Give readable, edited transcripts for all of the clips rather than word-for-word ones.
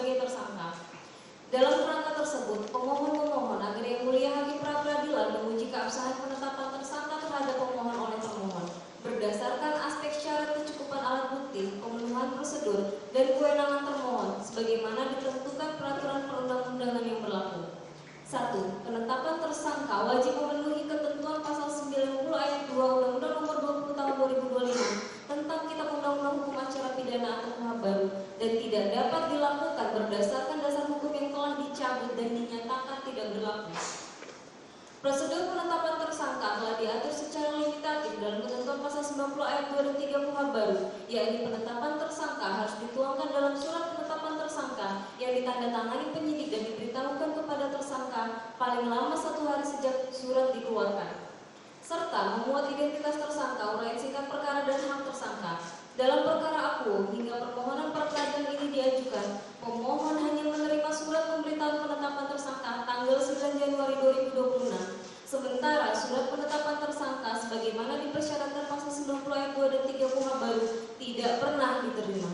sebagai tersangka. Dalam kerangka tersebut, pemohon memohon agar Yang Mulia Hakim Pra-Peradilan menguji keabsahan penetapan tersangka terhadap pemohon oleh termohon berdasarkan aspek syarat kecukupan alat bukti, pemenuhan prosedur, dan kewenangan termohon sebagaimana ditentukan peraturan perundang-undangan yang berlaku. 1. Penetapan tersangka wajib memenuhi ketentuan pasal 90 ayat 2 Undang-Undang Nomor 20 Tahun 2025 tentang Kitab Undang-Undang Hukum Acara Pidana atau KUHP baru dan tidak dapat dilakukan berdasarkan dasar hukum yang telah dicabut dan dinyatakan tidak berlaku. Prosedur penetapan tersangka telah diatur secara limitatif dalam ketentuan pasal 90 ayat 2 dan 3 KUHP baru, yakni penetapan tersangka harus dituangkan dalam surat penetapan tersangka yang ditandatangani penyidik dan diberitahukan kepada tersangka paling lama 1 hari sejak surat dikeluarkan, serta memuat identitas tersangka, uraian singkat perkara dan hak tersangka. Dalam perkara aku hingga permohonan pra-peradilan ini diajukan, pemohon hanya menerima surat pemberitahuan penetapan tersangka tanggal 9 Januari 2026. Sementara surat penetapan tersangka sebagaimana dipersyaratkan pasal 90 ayat 2 dan 3 KUHP baru tidak pernah diterima.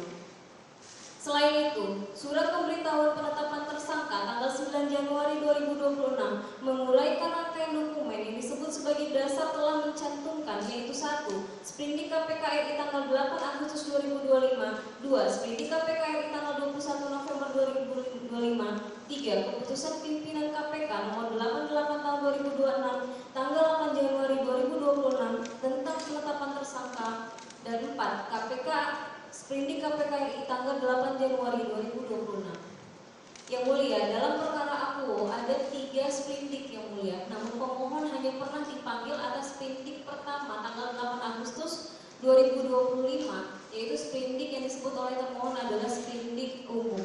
Selain itu, surat pemberitahuan penetapan tersangka tanggal 9 Januari 2026 menguraikan rangkaian dokumen yang disebut sebagai dasar telah mencantumkan, yaitu 1. Sprindik KPK RI tanggal 8 Agustus 2025, 2. Sprindik KPK RI tanggal 21 November 2025, 3. Keputusan pimpinan KPK nomor 88 tahun 2026 tanggal 8 Januari 2026 tentang penetapan tersangka, dan 4. KPK Sprindik KPK RI tanggal 8 Januari 2026. Yang Mulia, dalam perkara aku ada 3 sprindik Yang Mulia, namun pemohon hanya pernah dipanggil atas sprindik pertama tanggal 8 Agustus 2025, yaitu sprindik yang disebut oleh termohon adalah sprindik umum.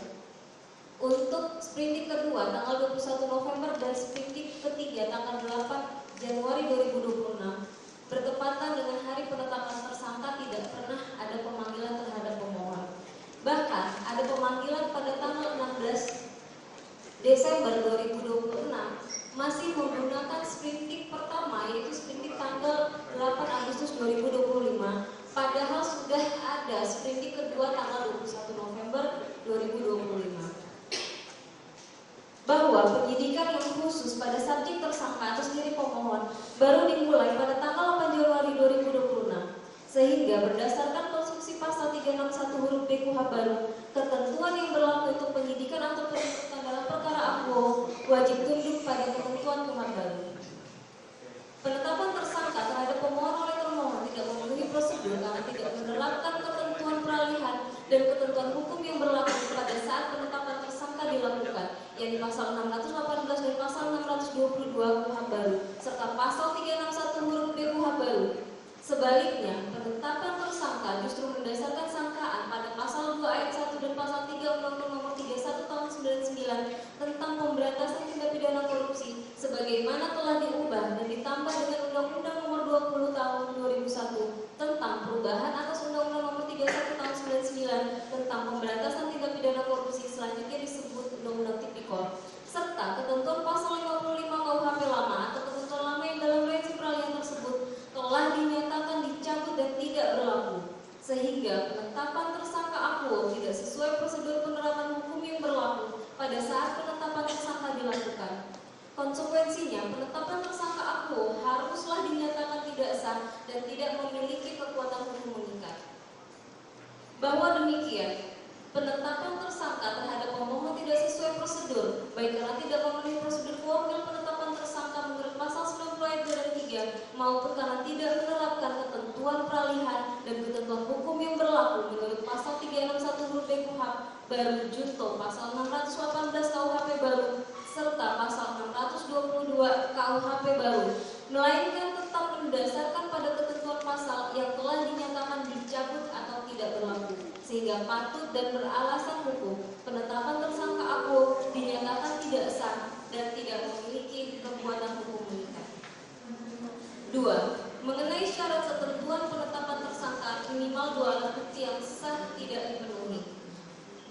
Untuk sprindik kedua tanggal 21 November dan sprindik ketiga tanggal 8 Januari 2026 bertepatan dengan hari penetapan tersangka, tidak pernah ada pemanggilan terhadap pemohon. Bahkan ada pemanggilan pada tanggal 16 Desember 2026 masih menggunakan sprindik pertama, yaitu sprindik tanggal 8 Agustus 2025, padahal sudah ada sprindik kedua tanggal 21 November 2025. Bahwa penyidikan yang khusus pada subjek tersangka atas diri pemohon baru dimulai pada tanggal 8 Januari 2026, sehingga berdasarkan konstruksi pasal 361 huruf B KUHP baru, ketentuan yang berlaku untuk penyidikan atau penuntutan dalam perkara aku wajib tunduk pada ketentuan KUHP baru. Penetapan tersangka terhadap pemohon oleh termohon tidak memenuhi prosedur karena tidak menerapkan ketentuan peralihan dan ketentuan hukum yang berlaku pada saat penetapan tersangka dilakukan, yakni pasal 618 dan pasal 622 KUHP baru serta pasal 361 huruf B KUHP baru. Sebaliknya, penetapan tersangka justru mendasarkan sangkaan pada pasal 2 ayat 1 dan pasal 3 Undang-Undang Nomor 31 Tahun 99 tentang pemberantasan tindak pidana korupsi sebagaimana telah diubah dan ditambah dengan Undang-Undang Nomor 20 Tahun 2001 tentang perubahan atas Undang-Undang Nomor 31 Tahun 99 tentang pemberantasan tindak pidana korupsi, selanjutnya disebut Undang-Undang Tipikor, serta ketentuan pasal 55 KUHP lama atau ketentuan lama yang dalam revisi peralihan tersebut telah dinyatakan dicabut dan tidak berlaku, sehingga penetapan tersangka aku tidak sesuai prosedur penerapan hukum yang berlaku pada saat penetapan tersangka dilakukan. Konsekuensinya, penetapan tersangka aku haruslah dinyatakan tidak sah dan tidak memiliki kekuatan hukum mengikat. Bahwa demikian, penetapan tersangka terhadap pemohon tidak sesuai prosedur, baik karena tidak memenuhi prosedur formil penetapan tersangka menurut pasal 90 ayat 2 dan 3 maupun karena tidak menerapkan ketentuan peralihan dan ketentuan hukum yang berlaku menurut pasal 361 huruf B KUHP baru junto pasal 618 KUHP baru serta pasal 622 KUHP baru, melainkan tetap mendasarkan pada ketentuan pasal yang telah dinyatakan dicabut atau tidak berlaku, sehingga patut dan beralasan hukum penetapan tersangka aku dinyatakan tidak sah dan tidak memiliki kekuatan hukum mengikat. 2. Mengenai syarat ketentuan penetapan tersangka minimal 2 alat bukti yang sah tidak dipenuhi.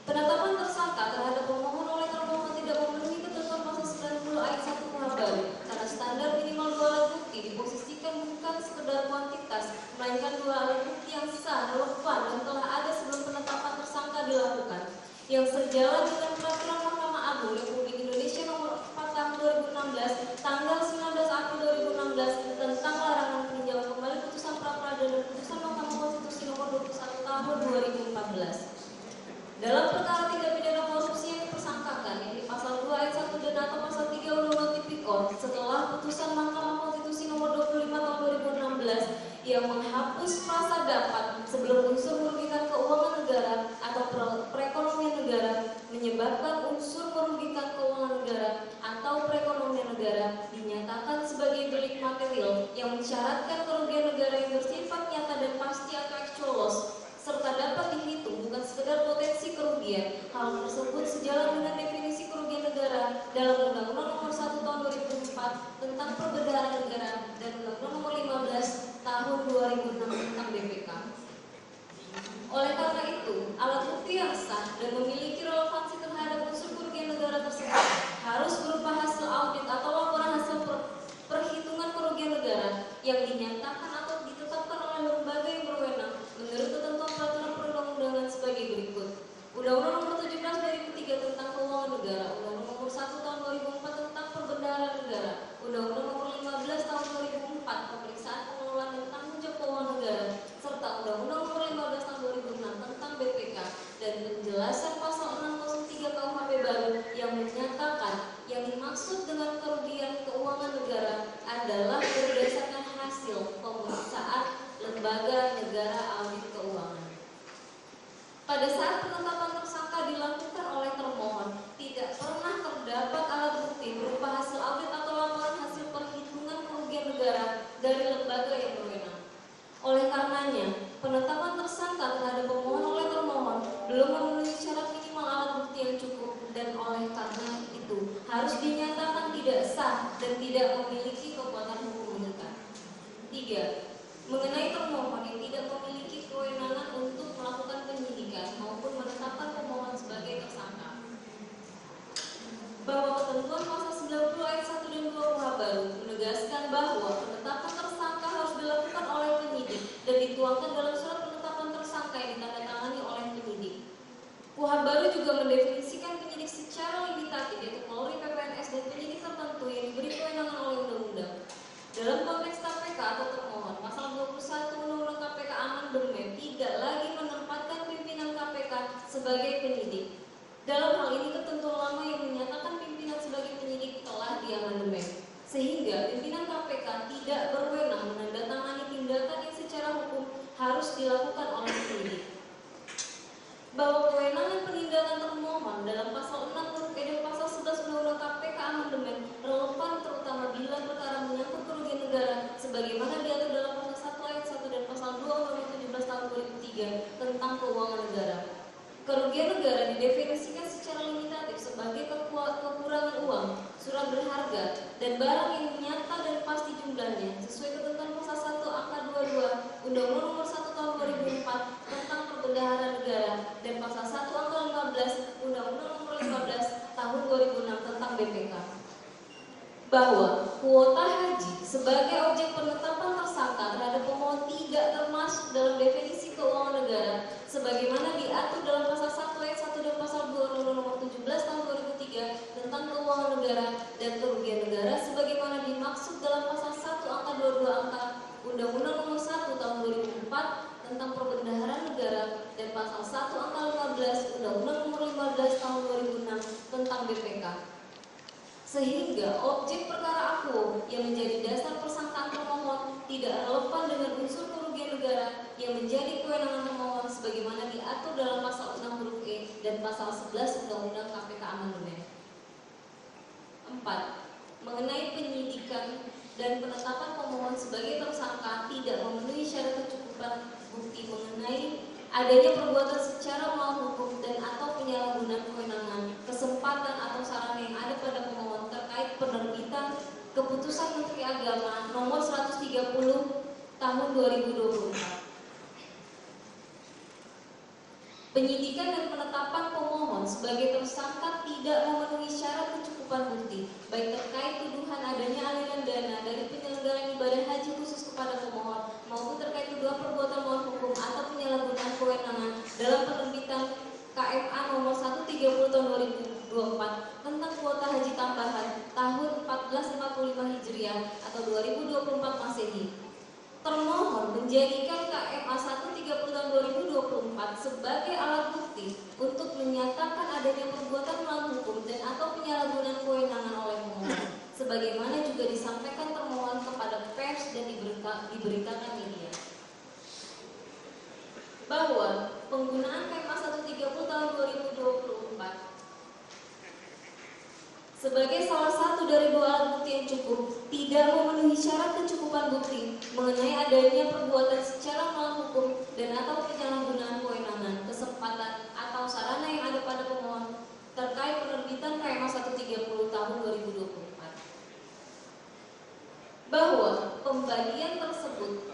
Penetapan tersangka terhadap pemohon oleh termohon tidak memenuhi ketentuan pasal 90 ayat 1 KUHP baru karena standar minimal 2 alat bukti diposisikan bukan sekedar kuantitas, melainkan 2 alat bukti yang sah, relevan dan telah ada sebelum penetapan tersangka dilakukan, yang sejalan dengan tanggal 19 April 2016 tentang larangan peninjauan kembali putusan pra-peradilan dan putusan Mahkamah Konstitusi nomor 21 tahun 2014. Dalam perkara tindak pidana korupsi yang dipersangkakan yang di pasal 2 ayat 1 dan atau pasal 3 Undang-Undang Tipikor setelah putusan Mahkamah Konstitusi nomor 25 tahun 2016 yang menghapus frasa dapat sebelum unsur merugikan keuangan negara atau perekonomian negara menyebabkan unsur merugikan keuangan negara atau perekonomian negara dinyatakan sebagai delik material yang mensyaratkan kerugian negara yang bersifat nyata dan pasti atau actual loss serta dapat dihitung bukan sekedar potensi kerugian. Hal tersebut sejalan dengan definisi kerugian negara dalam Undang-Undang Nomor 1 Tahun 2004 tentang Perbendaharaan Negara dan Undang-Undang Nomor 15 Tahun 2006 tentang BPK. Oleh karena itu, alat bukti yang sah dan memiliki relevansi terhadap unsur kerugian negara tersebut harus berupa hasil audit atau laporan hasil perhitungan kerugian negara yang dinyatakan atau ditetapkan oleh lembaga yang berwenang menurut ketentuan peraturan perundang-undangan sebagai berikut. Undang-Undang Nomor 17 2003 tentang Keuangan Negara, Undang-Undang Nomor 1 Tahun 2004 tentang Perbendaharaan Negara, Undang-Undang Nomor 15 Tahun 2004 Pemeriksaan Pengelolaan dan Tanggung Jawab Keuangan Negara, serta Undang-Undang Nomor 15 Tahun 2006 tentang BPK dan penjelasan pasal 603 KUHP baru yang menyatakan yang dimaksud dengan kerugian keuangan negara adalah berdasarkan hasil pemeriksaan lembaga negara audit keuangan. Pada saat penetapan tersangka dilakukan oleh termohon, tidak pernah terdapat alat bukti berupa hasil audit atau laporan hasil perhitungan kerugian negara dari lembaga yang berwenang. Oleh karenanya, penetapan tersangka terhadap pemohon oleh termohon belum memenuhi syarat minimal alat bukti yang cukup dan oleh karena itu harus dinyatakan tidak sah dan tidak memiliki kekuatan hukum mengikat. 3. Mengenai termohon yang tidak memiliki kewenangan untuk melakukan penyidikan maupun menetapkan pemohon sebagai tersangka, bahwa ketentuan pasal 90 ayat 1 dan 2 KUH baru menegaskan bahwa penetapan tersangka harus dilakukan oleh penyidik dan dituangkan dalam surat penetapan tersangka yang ditandatangani oleh penyidik. KUH baru juga mendefinisikan penyidik secara limitatif, yaitu Polri, PPNS, dan penyidik tertentu yang diberi kewenangan oleh undang-undang. Dalam konteks KPK atau termohon, pasal 21 Undang-Undang KPK amandemen tidak lagi menempatkan pimpinan KPK sebagai penyidik. Dalam hal ini ketentuan lama yang menyatakan pimpinan sebagai penyidik telah diamandemen, sehingga pimpinan KPK tidak berwenang menandatangani tindakan yang secara hukum harus dilakukan oleh penyidik. Bahwa kewenangan penindakan termohon dalam pasal 6 huruf E dan pasal 11 Undang-Undang KPK amandemen relevan terutama bila perkara menyangkut kerugian negara sebagaimana diatur dalam pasal 1 ayat 1 dan pasal 2 Undang-Undang 17 tahun 2003 tentang keuangan negara. Kerugian negara didefinisikan secara limitatif sebagai kekurangan uang, surat berharga, dan barang yang nyata dan pasti jumlahnya sesuai ketentuan pasal 1 angka 22 Undang-Undang Nomor 1 Tahun 2004 tentang Perbendaharaan Negara dan pasal 1 angka 15 Undang-Undang Nomor 15 Tahun 2006 tentang BPK. Bahwa kuota haji sebagai objek penetapan tersangka terhadap pemohon tidak termasuk dalam definisi keuangan negara sebagaimana diatur dalam pasal 1 ayat 1 dan pasal 2 Undang-Undang Nomor 17 Tahun 2003 tentang keuangan negara dan kerugian negara sebagaimana dimaksud dalam pasal 1 angka 22 angka Undang-Undang Nomor 1 Tahun 2004 tentang Perbendaharaan Negara dan pasal 1 angka 15 Undang-Undang Nomor 15 Tahun 2006 tentang BPK. Sehingga objek perkara akuo yang menjadi dasar persangkaan termohon tidak relevan dengan unsur kerugian negara yang menjadi kewenangan termohon sebagaimana diatur dalam pasal 6 huruf E dan pasal 11 Undang-Undang KPK amandemen. 4. Mengenai penyidikan dan penetapan pemohon sebagai tersangka tidak memenuhi syarat kecukupan bukti mengenai adanya perbuatan secara melawan hukum dan atau penyalahgunaan kewenangan, kesempatan atau sarana yang ada pada pemohon terkait penerbitan Keputusan Menteri Agama Nomor 130 Tahun 2024. Penyidikan dan penetapan pemohon sebagai tersangka tidak memenuhi syarat kecukupan bukti, baik terkait tuduhan adanya aliran dana dari penyelenggaraan ibadah haji khusus kepada pemohon, maupun terkait tuduhan perbuatan melawan hukum atau penyalahgunaan kewenangan dalam penerbitan KMA Nomor 130 Tahun 2024 tentang kuota haji tambahan tahun 1445 atau 2024 Masehi. Termohon menjadikan KMA 130 tahun 2024 sebagai alat bukti untuk menyatakan adanya perbuatan melawan hukum dan atau penyalahgunaan kewenangan oleh pemohon, sebagaimana juga disampaikan termohon kepada pers dan diberitakan media. Bahwa penggunaan KMA 130 tahun 2024 sebagai salah satu dari dua alat bukti yang cukup tidak memenuhi syarat kecukupan bukti mengenai adanya perbuatan secara melawan hukum dan atau penyalahgunaan kewenangan, kesempatan atau sarana yang ada pada pemohon terkait penerbitan KMA 130 tahun 2024. Bahwa pembagian tersebut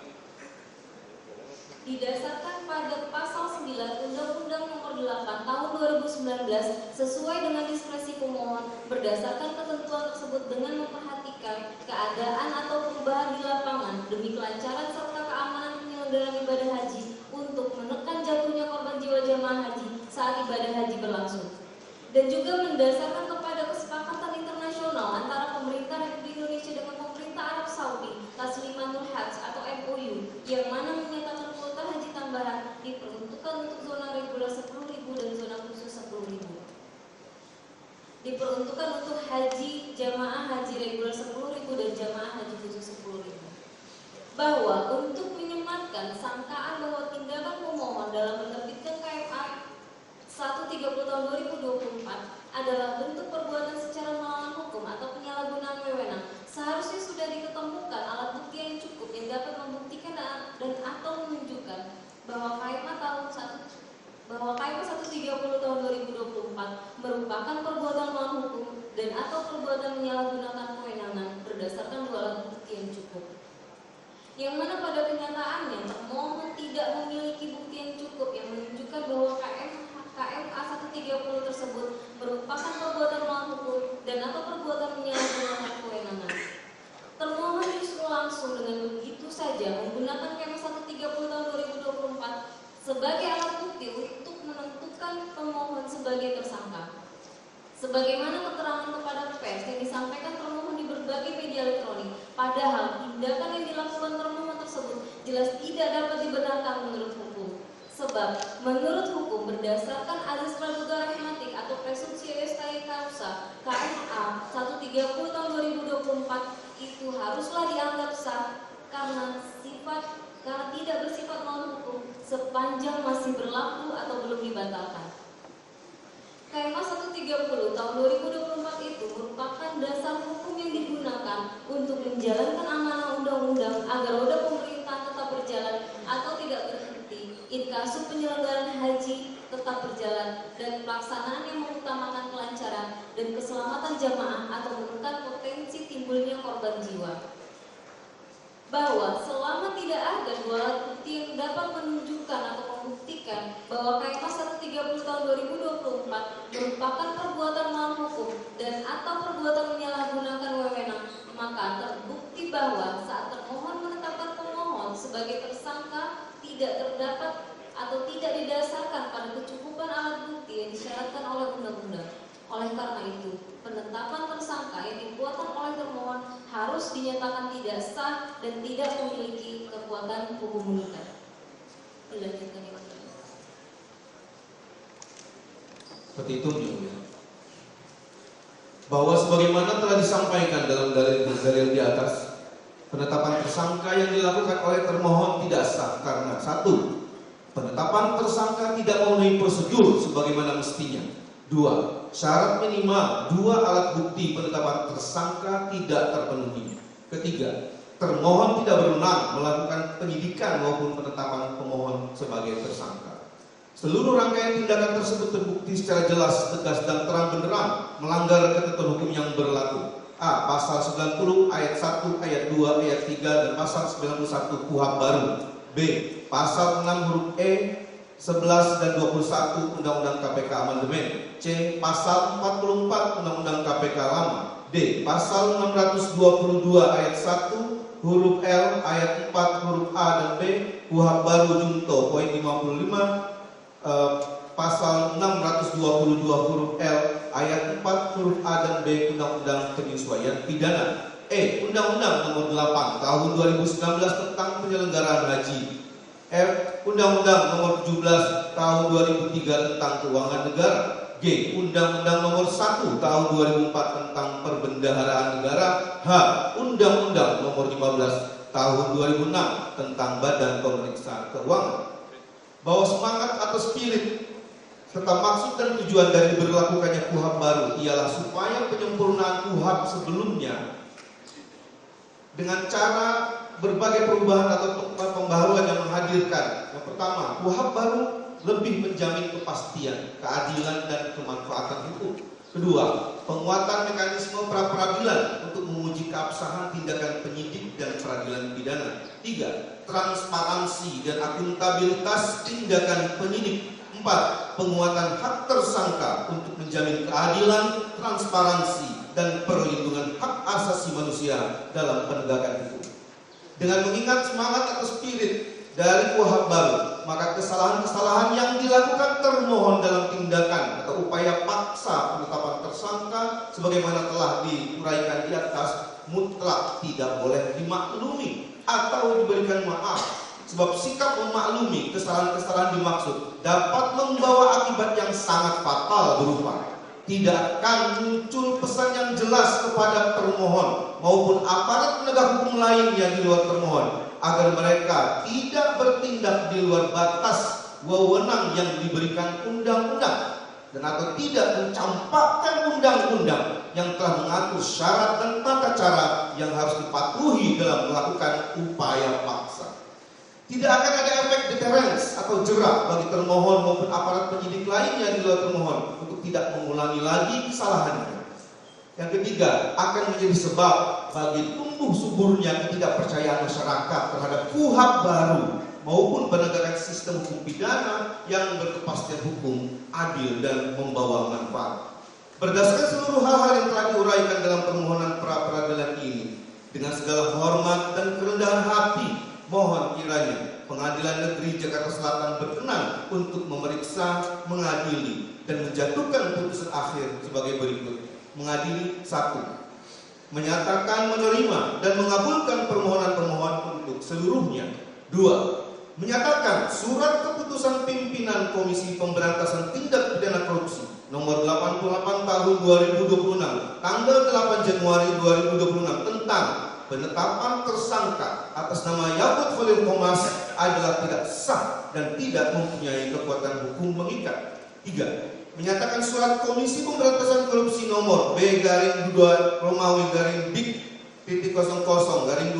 didasarkan pada pasal 9 Undang-Undang Nomor 8 Tahun 2019 sesuai dengan diskresi pemohon berdasarkan ketentuan tersebut dengan memperhatikan keadaan atau perubahan di lapangan demi kelancaran serta keamanan penyelenggaraan ibadah haji untuk menekan jatuhnya korban jiwa jamaah haji saat ibadah haji berlangsung, dan juga mendasarkan kepada kesepakatan internasional antara pemerintah Republik Indonesia dengan pemerintah Arab Saudi Taslimanul Hajj atau MOU yang mana menyatakan kuota haji tambahan diperuntukkan untuk zona reguler 10.000 dan zona khusus 10.000. Diperuntukkan untuk haji jamaah haji reguler 10.000 dan jamaah haji khusus 10.000. Bahwa untuk menyematkan sangkaan bahwa tindakan pemohon dalam menerbitkan KMA 130 tahun 2024 adalah bentuk perbuatan secara melawan hukum atau penyalahgunaan wewenang, seharusnya sudah diketemukan alat bukti yang cukup yang dapat membuktikan dan atau menunjukkan bahwa KMA 130 tahun 2024 merupakan perbuatan melawan hukum dan atau perbuatan menyalahgunakan kewenangan berdasarkan dua alat bukti yang cukup. Yang mana pada kenyataannya termohon tidak memiliki bukti yang cukup yang menunjukkan bahwa KMA 130 tersebut merupakan perbuatan melawan hukum dan atau perbuatan menyalahgunakan kewenangan. Termohon justru langsung dengan begitu saja menggunakan KMA 130 tahun 2024 sebagai alat bukti untuk menentukan pemohon sebagai tersangka. Sebagaimana keterangan kepada pers yang disampaikan termohon di berbagai media elektronik, padahal tindakan yang dilakukan termohon tersebut jelas tidak dapat dibenarkan menurut hukum. Sebab menurut hukum berdasarkan azas praduga rahmatik atau presumpsi restare causa KMA 130 tahun 2024 itu haruslah dianggap sah karena tidak bersifat melawan hukum sepanjang masih berlaku atau belum dibatalkan. KMA 130 tahun 2024 itu merupakan dasar hukum yang digunakan untuk menjalankan amanah undang-undang agar roda pemerintahan tetap berjalan atau tidak berhenti, inkasu penyelenggaraan haji tetap berjalan, dan pelaksanaan yang mengutamakan kelancaran dan keselamatan jamaah atau menekan potensi timbulnya korban jiwa. Bahwa selama tidak ada dua alat bukti yang dapat menunjukkan atau membuktikan bahwa KMA 130 tahun 2024 merupakan perbuatan melawan hukum dan atau perbuatan menyalahgunakan wewenang, maka terbukti bahwa saat termohon menetapkan pemohon sebagai tersangka tidak terdapat atau tidak didasarkan pada kecukupan alat bukti yang disyaratkan oleh undang-undang. Oleh karena itu, penetapan tersangka yang dikuatkan oleh termohon harus dinyatakan tidak sah dan tidak memiliki kekuatan hukum militer. Dilanjutkan ya. Seperti itu ya. Bahwa sebagaimana telah disampaikan dalam dalil di atas, penetapan tersangka yang dilakukan oleh termohon tidak sah karena 1. Penetapan tersangka tidak memenuhi prosedur sebagaimana mestinya. 2. Syarat minimal 2 alat bukti penetapan tersangka tidak terpenuhi. Ketiga, termohon tidak berwenang melakukan penyidikan maupun penetapan pemohon sebagai tersangka. Seluruh rangkaian tindakan tersebut terbukti secara jelas, tegas dan terang benderang melanggar ketentuan hukum yang berlaku. A. Pasal 90 ayat 1, ayat 2, ayat 3 dan pasal 91 KUHP baru. B. Pasal 6 huruf E, 11 dan 21 Undang-Undang KPK amandemen. C. Pasal 44 Undang-Undang KPK lama. D. Pasal 622 ayat 1 huruf L ayat 4 huruf A dan B KUHP baru junto poin 55. Pasal 622 huruf L ayat 4 huruf A dan B Undang-Undang Penyesuaian Pidana. Undang-Undang Nomor 8 Tahun 2019 tentang penyelenggaraan haji. F. Undang-Undang Nomor 17 Tahun 2003 tentang keuangan negara. G. Undang-Undang Nomor 1 Tahun 2004 tentang perbendaharaan negara. H. Undang-Undang Nomor 15 Tahun 2006 tentang Badan Pemeriksa Keuangan. Bahwa semangat atau spirit serta maksud dan tujuan dari berlakukannya KUHP baru ialah supaya penyempurnaan KUHP sebelumnya dengan cara berbagai perubahan atau pembaharuan yang menghadirkan. Yang pertama, KUHP baru lebih menjamin kepastian, keadilan, dan kemanfaatan hukum. Kedua, penguatan mekanisme pra-peradilan untuk menguji keabsahan tindakan penyidik dan peradilan pidana. Tiga, transparansi dan akuntabilitas tindakan penyidik. Empat, penguatan hak tersangka untuk menjamin keadilan, transparansi, dan perlindungan hak asasi manusia dalam penegakan hukum. Dengan mengingat semangat atau spirit dari KUHP baru, maka kesalahan-kesalahan yang dilakukan termohon dalam tindakan atau upaya paksa penetapan tersangka sebagaimana telah diuraikan di atas mutlak tidak boleh dimaklumi atau diberikan maaf, sebab sikap memaklumi kesalahan-kesalahan dimaksud dapat membawa akibat yang sangat fatal berupa tidak akan muncul pesan yang jelas kepada termohon maupun aparat penegak hukum lain yang di luar termohon agar mereka tidak bertindak di luar batas wewenang yang diberikan undang-undang dan atau tidak mencampakkan undang-undang yang telah mengatur syarat dan tata cara yang harus dipatuhi dalam melakukan upaya paksa. Tidak akan ada efek deterrence atau jerak bagi termohon maupun aparat penyidik lainnya di luar termohon untuk tidak mengulangi lagi kesalahannya. Yang ketiga, akan menjadi sebab bagi tumbuh suburnya ketidakpercayaan masyarakat terhadap KUHP baru maupun penegakan sistem hukum pidana yang berkepastian hukum, adil, dan membawa manfaat. Berdasarkan seluruh hal-hal yang telah diuraikan dalam permohonan pra-peradilan ini, dengan segala hormat dan kerendahan hati, mohon kiranya Pengadilan Negeri Jakarta Selatan berkenan untuk memeriksa, mengadili, dan menjatuhkan putusan akhir sebagai berikut. Mengadili: 1. Menyatakan menerima dan mengabulkan permohonan permohon untuk seluruhnya. 2. Menyatakan surat keputusan pimpinan Komisi Pemberantasan Tindak Pidana Korupsi nomor 88 tahun 2026 tanggal 8 Januari 2026 tentang penetapan tersangka atas nama Yakut Khalil Qomas adalah tidak sah dan tidak mempunyai kekuatan hukum mengikat. 3. Menyatakan surat Komisi Pemberantasan Korupsi nomor B-2 Romawi /Dik 00 /23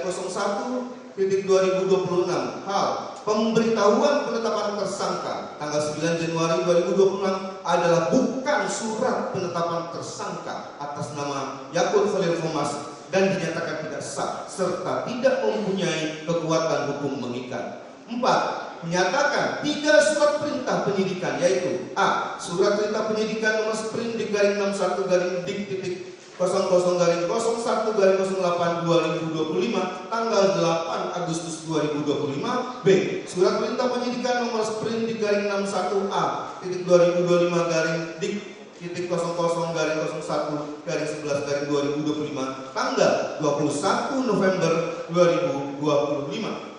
01 2026 hal pemberitahuan penetapan tersangka tanggal 9 Januari 2026 adalah bukan surat penetapan tersangka atas nama Yakut Khalil Qomas dan dinyatakan tidak sah serta tidak mempunyai kekuatan hukum mengikat. 4. Menyatakan 3 surat perintah penyidikan, yaitu A. Surat perintah penyidikan nomor Sprindik /61 /Dik 00 01 08 2025 tanggal 8 Agustus 2025. B. Surat perintah penyidikan nomor Sprindik /61 A 2025 Dik 00 01 11 2025 tanggal 21 November 2025.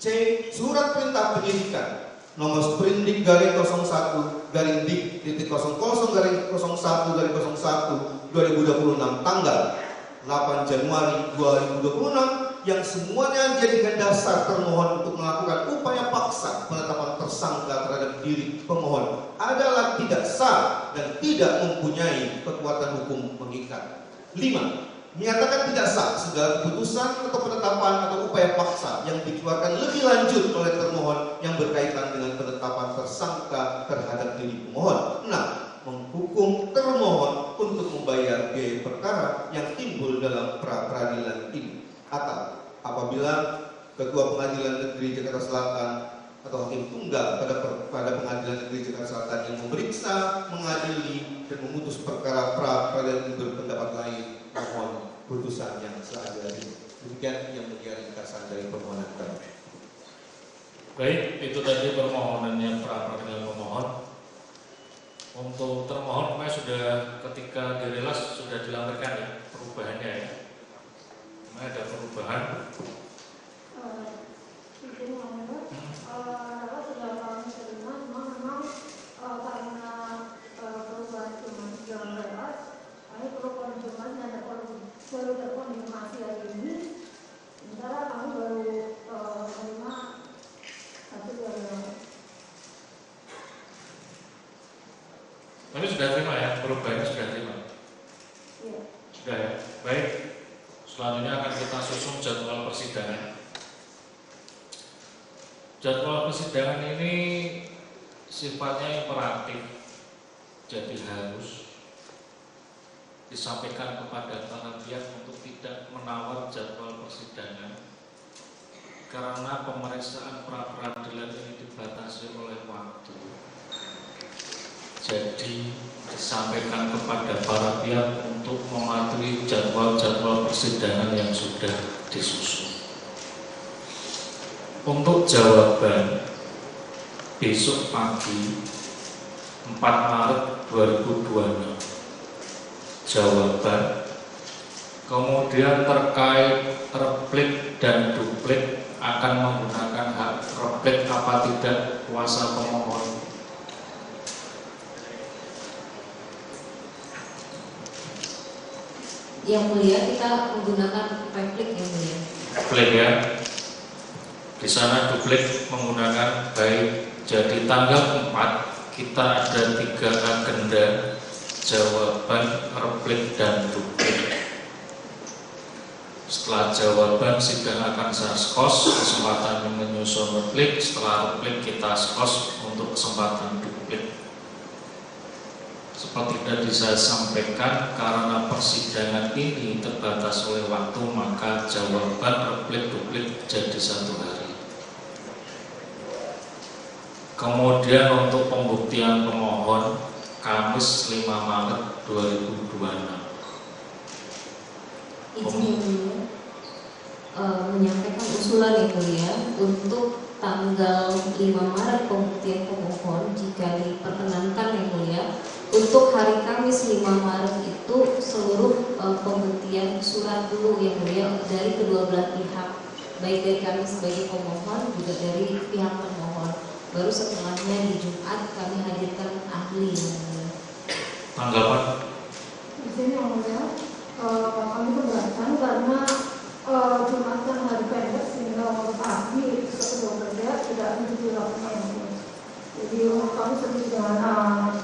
C. Surat perintah penyidikan nomor Sprindik /01 Dik 00 01 2026 tanggal 8 Januari 2026 yang semuanya dijadikan dasar termohon untuk melakukan upaya paksa penetapan tersangka terhadap diri pemohon adalah tidak sah dan tidak mempunyai kekuatan hukum mengikat. 5. Menyatakan tidak sah segala keputusan atau penetapan atau upaya paksa yang dikeluarkan lebih lanjut oleh termohon yang berkaitan dengan penetapan tersangka terhadap diri pemohon. 6. Menghukum termohon untuk membayar biaya perkara yang timbul dalam pra-peradilan ini. Atau apabila Ketua Pengadilan Negeri Jakarta Selatan atau hakim tunggal pada Pengadilan Negeri Jakarta Selatan yang memeriksa, mengadili, dan memutus perkara pra-peradilan ini berpendapat lain, mohon putusan yang seadil-adilnya. Demikian yang menjadi ringkasan dari permohonan kami. Baik, itu tadi permohonan yang pra-peradilan pemohon. Untuk termohon kemarin sudah ketika direlas sudah dilampirkan ya perubahannya ya. Kemarin ada perubahan. Izin yang mulia, sudah kami terima, memang karena perubahan cuma jalan bebas, kami perlu konfirmasi dan baru terkonfirmasi hari ini. Sementara kami baru menerima satu jalan. Kami sudah terima ya, perubahannya sudah terima. Iya. Sudah ya. Baik. Selanjutnya akan kita susun jadwal persidangan. Jadwal persidangan ini sifatnya imperatif, jadi harus disampaikan kepada para pihak untuk tidak menawar jadwal persidangan karena pemeriksaan pra peradilan ini dibatasi oleh waktu. Jadi disampaikan kepada para pihak untuk mematuhi jadwal-jadwal persidangan yang sudah disusun. Untuk jawaban besok pagi 4 Maret 2026 jawaban, kemudian terkait replik dan duplik akan menggunakan hak replik apa tidak kuasa pemohon. Yang mulia, kita menggunakan replik yang mulia. Replik ya. Di sana duplik menggunakan baik. Jadi tanggal 4 kita ada 3 agenda jawaban, replik dan duplik. Setelah jawaban sidang akan saya skos, kesempatan yang menyusun replik. Setelah replik kita skos untuk kesempatan duplik. Seperti tadi saya sampaikan, karena persidangan ini terbatas oleh waktu, maka jawaban, replik, duplik jadi 1 hari. Kemudian untuk pembuktian pemohon, Kamis 5 Maret 2026. Izin yang mulia, menyampaikan usulan yang mulia untuk tanggal 5 Maret pembuktian pemohon jika diperkenankan yang mulia. Untuk hari Kamis 5 Maret itu seluruh pembuktian surat dulu yang mulia dari kedua belah pihak, baik dari kami sebagai pemohon juga dari pihak pemohon. Baru setelahnya di Jumat kami hadirkan ahli yang mulia. Tanggapan? Izin yang mulia, kami keberatan karena Jumat kan hari pendek sehingga untuk pagi kedua kerja tidak mencukupi waktunya yang mulia. Jadi kami setuju dengan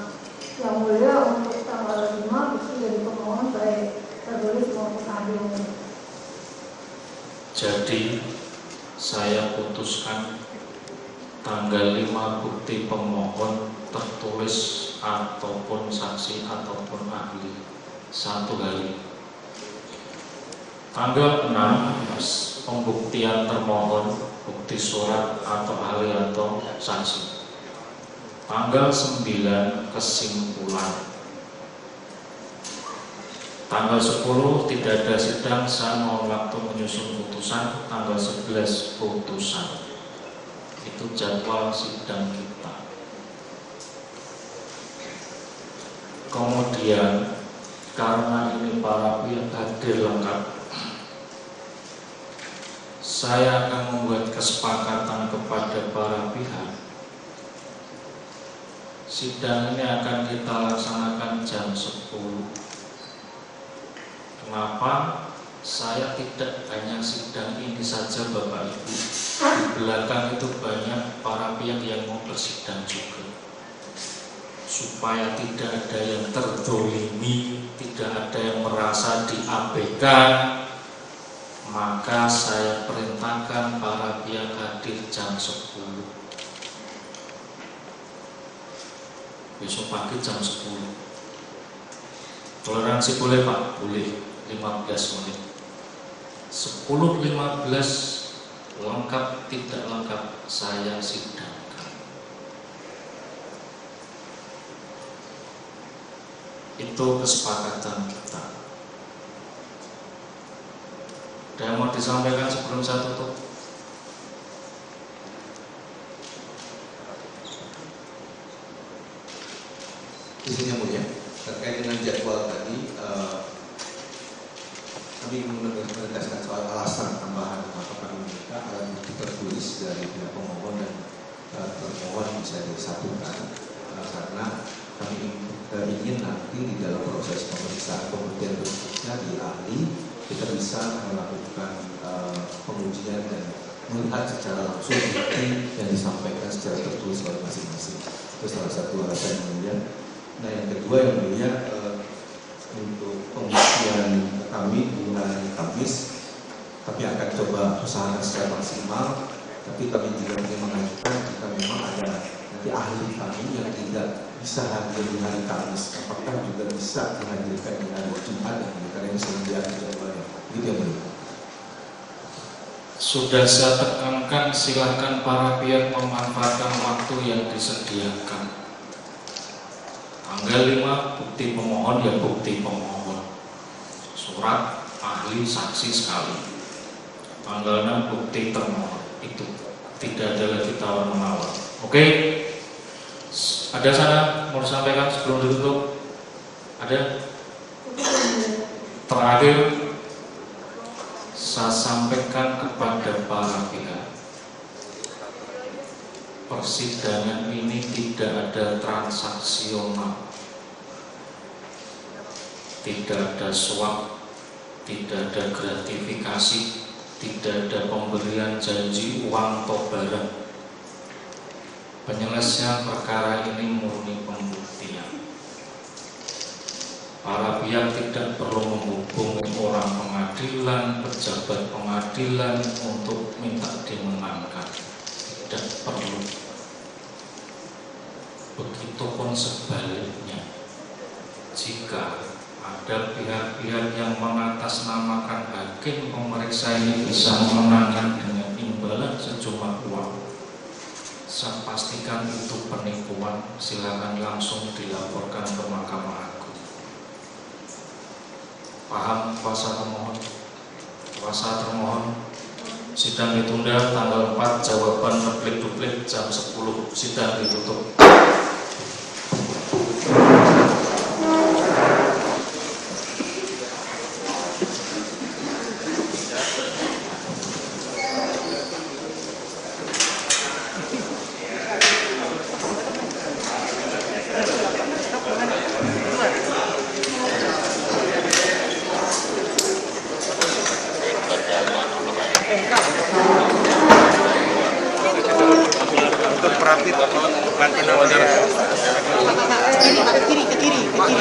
yang mulia untuk tanggal 5 itu dari pemohon baik tertulis maupun ahli. Jadi saya putuskan tanggal 5 bukti pemohon tertulis ataupun saksi ataupun ahli 1 hari. Tanggal 6 pembuktian termohon, bukti surat atau ahli atau saksi. Tanggal 9 kesimpulan. Tanggal 10 tidak ada sidang, saya mau waktu menyusun putusan. Tanggal 11 putusan. Itu jadwal sidang kita. Kemudian karena ini para pihak hadir lengkap, saya akan membuat kesepakatan kepada para pihak. Sidang ini akan kita laksanakan jam 10. Kenapa? Saya tidak hanya sidang ini saja Bapak Ibu. Di belakang itu banyak para pihak yang mau bersidang juga. Supaya tidak ada yang terdolimi, tidak ada yang merasa diabaikan, maka saya perintahkan para pihak hadir jam 10. Besok pagi jam 10. Toleransi boleh Pak? Boleh, 15 menit. 10.15 lengkap tidak lengkap saya sidangkan. Itu kesepakatan kita. Ada yang mau disampaikan sebelum saya tutup? Isinya mulia terkait dengan jadwal tadi, kami menegaskan soal alasan tambahan mengapa kami meminta alat bukti tertulis dari pihak pemohon dan termohon bisa disatukan, karena kami ingin nanti di dalam proses pemeriksaan pembuktian berikutnya di ahli kita bisa melakukan pengujian dan melihat secara langsung bukti yang disampaikan secara tertulis oleh masing-masing. Itu salah satu alasan yang mulia. Nah, yang kedua yang mulia, untuk pembuktian kami di hari Kamis, kami akan coba usahakan secara maksimal, tapi kami juga ingin mengajukan jika memang ada nanti ahli kami yang tidak bisa hadir di hari Kamis, apakah juga bisa dihadirkan di hari Jumat, karena ini sedang diatur jadwalnya. Gitu ya, Bu. Sudah saya tekankan, silakan para pihak memanfaatkan waktu yang disediakan. Tanggal 5 bukti pemohon ya bukti pemohon, surat ahli saksi sekali. Tanggal 6 bukti termohon, itu tidak ada lagi tawar menawar. Oke, ada sana mau disampaikan sebelum ditutup? Ada? Terakhir saya sampaikan kepada para pihak, persidangan ini tidak ada transaksional, tidak ada suap, tidak ada gratifikasi, tidak ada pemberian janji uang atau barang. Penyelesaian perkara ini murni pembuktian. Para pihak tidak perlu menghubungi orang pengadilan, pejabat pengadilan untuk minta dimenangkan. Tidak perlu. Begitupun sebaliknya, jika ada pihak-pihak yang mengatasnamakan hakim pemeriksa ini bisa memenangkan dengan imbalan sejumlah uang, saya pastikan itu penipuan. Silakan langsung dilaporkan ke Mahkamah Agung. Paham kuasa pemohon? Kuasa termohon, sidang ditunda tanggal 4, jawaban replik-duplik jam 10, sidang ditutup. Untuk perapit nanti namanya ke kiri Pak.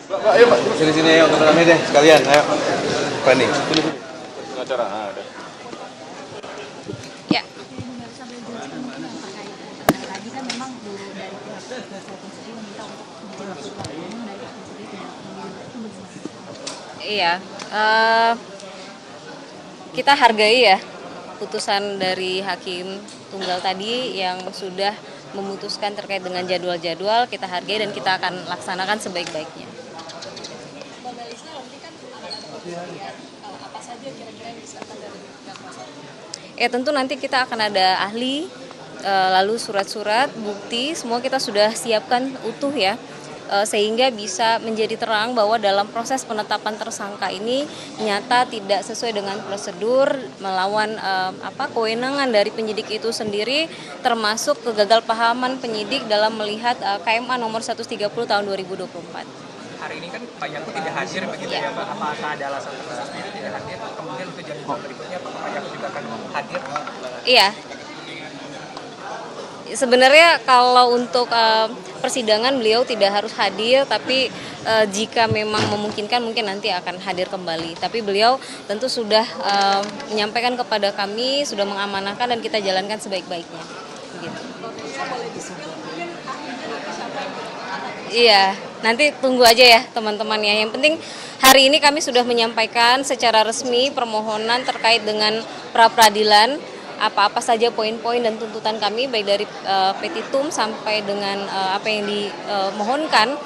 Pak, ayo Pak, sini-sini ayo untuk rame deh sekalian, ayo. Apa nih? Sini. Acara, ada. Ya. Tadi kan memang dari pihak kuasa hukum sendiri meminta untuk dilakukan dari hukum sendiri tidak itu bagaimana? Iya, kita hargai ya putusan dari hakim tunggal tadi yang sudah memutuskan terkait dengan jadwal-jadwal. Kita hargai dan kita akan laksanakan sebaik-baiknya. Apa saja kira-kira yang diserahkan dari pihak kuasa hukum? Tentu nanti kita akan ada ahli, lalu surat-surat, bukti, semua kita sudah siapkan utuh ya. sehingga bisa menjadi terang bahwa dalam proses penetapan tersangka ini nyata tidak sesuai dengan prosedur, melawan kewenangan dari penyidik itu sendiri, termasuk kegagalpahaman penyidik dalam melihat KMA nomor 130 tahun 2024. Hari ini kan Pak Yakut tidak hadir begitu ya Pak? Apakah ada alasan tertentu tidak hadir? Kemudian untuk jadwal berikutnya Pak Yakut juga akan hadir? Iya. Sebenarnya kalau untuk persidangan beliau tidak harus hadir, tapi jika memang memungkinkan mungkin nanti akan hadir kembali. Tapi beliau tentu sudah menyampaikan kepada kami, sudah mengamanahkan dan kita jalankan sebaik-baiknya. Gitu. Iya, nanti tunggu aja ya teman-teman ya. Yang penting hari ini kami sudah menyampaikan secara resmi permohonan terkait dengan pra-peradilan, apa-apa saja poin-poin dan tuntutan kami baik dari petitum sampai dengan apa yang dimohonkan.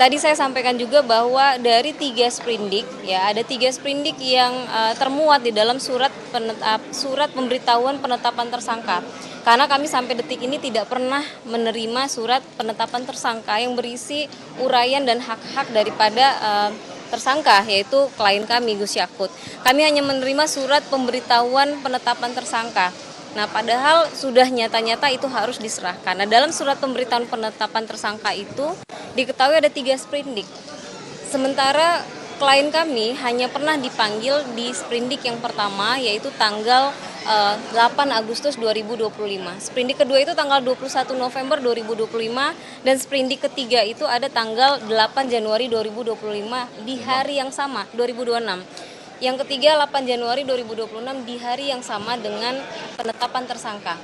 Tadi saya sampaikan juga bahwa dari 3 sprindik ya, ada 3 sprindik yang termuat di dalam surat pemberitahuan penetapan tersangka. Karena kami sampai detik ini tidak pernah menerima surat penetapan tersangka yang berisi uraian dan hak-hak daripada tersangka, yaitu klien kami Gus Yakut. Kami hanya menerima surat pemberitahuan penetapan tersangka. Nah, padahal sudah nyata-nyata itu harus diserahkan. Nah, dalam surat pemberitahuan penetapan tersangka itu diketahui ada 3 sprindik. Sementara klien kami hanya pernah dipanggil di sprindik yang pertama, yaitu tanggal 8 Agustus 2025. Sprindik kedua itu tanggal 21 November 2025 dan sprindik ketiga itu ada tanggal 8 Januari 2025 di hari yang sama, 2026. Yang ketiga 8 Januari 2026 di hari yang sama dengan penetapan tersangka.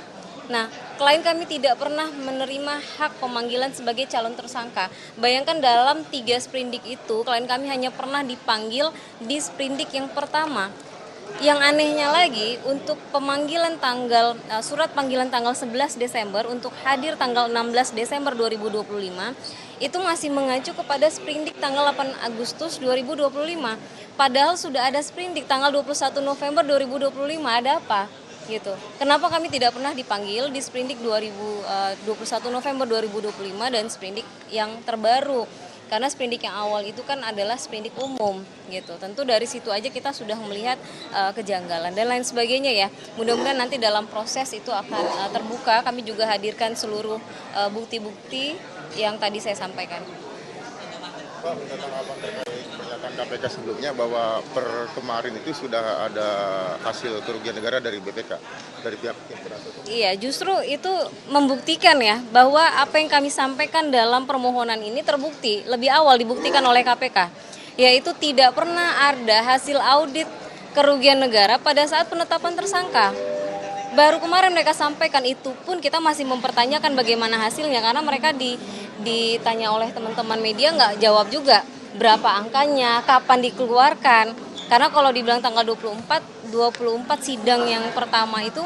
Nah, klien kami tidak pernah menerima hak pemanggilan sebagai calon tersangka. Bayangkan dalam 3 sprindik itu, klien kami hanya pernah dipanggil di sprindik yang pertama. Yang anehnya lagi, untuk pemanggilan surat panggilan tanggal 11 Desember untuk hadir tanggal 16 Desember 2025, itu masih mengacu kepada sprindik tanggal 8 Agustus 2025. Padahal sudah ada sprindik tanggal 21 November 2025, ada apa? Gitu. Kenapa kami tidak pernah dipanggil di sprindik 21 November 2025 dan sprindik yang terbaru? Karena sprindik yang awal itu kan adalah sprindik umum gitu. Tentu dari situ aja kita sudah melihat kejanggalan dan lain sebagainya ya. Mudah-mudahan nanti dalam proses itu akan terbuka. Kami juga hadirkan seluruh bukti-bukti yang tadi saya sampaikan. Pak, tanggapan terkait pernyataan KPK sebelumnya bahwa per kemarin itu sudah ada hasil kerugian negara dari BPK, dari pihak yang berasal. Iya, justru itu membuktikan ya bahwa apa yang kami sampaikan dalam permohonan ini terbukti, lebih awal dibuktikan oleh KPK, yaitu tidak pernah ada hasil audit kerugian negara pada saat penetapan tersangka. Baru kemarin mereka sampaikan, itu pun kita masih mempertanyakan bagaimana hasilnya, karena mereka ditanya oleh teman-teman media nggak jawab juga berapa angkanya, kapan dikeluarkan. Karena kalau dibilang tanggal 24 sidang yang pertama itu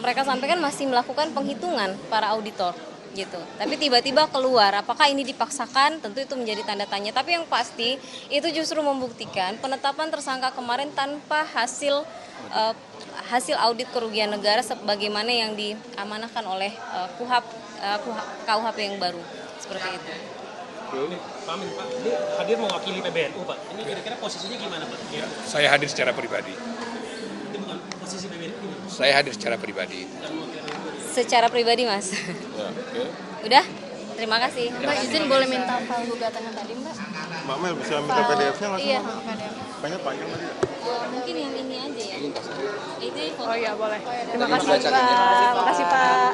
mereka sampaikan masih melakukan penghitungan para auditor gitu. Tapi tiba-tiba keluar, apakah ini dipaksakan? Tentu itu menjadi tanda tanya. Tapi yang pasti itu justru membuktikan penetapan tersangka kemarin tanpa hasil audit kerugian negara sebagaimana yang diamanahkan oleh KUHP yang baru, seperti itu. Pak Amin, Pak, ini hadir mewakili PBNU, Pak. Ini kira-kira posisinya gimana, Pak? Ya. Saya hadir secara pribadi. Itu bukan posisi PBNU gimana? Saya hadir secara pribadi. Secara pribadi, Mas. Ya, okay. Udah? Terima kasih. Mbak, izin boleh minta file gugatan yang tadi, Mbak? Mbak Mel bisa minta PDF-nya nggak sih? Iya, PDF. Panjang tadi ya? Mungkin yang ini aja ya. Itu Oh iya, boleh. Terima kasih, Pak. Terima kasih, Pak.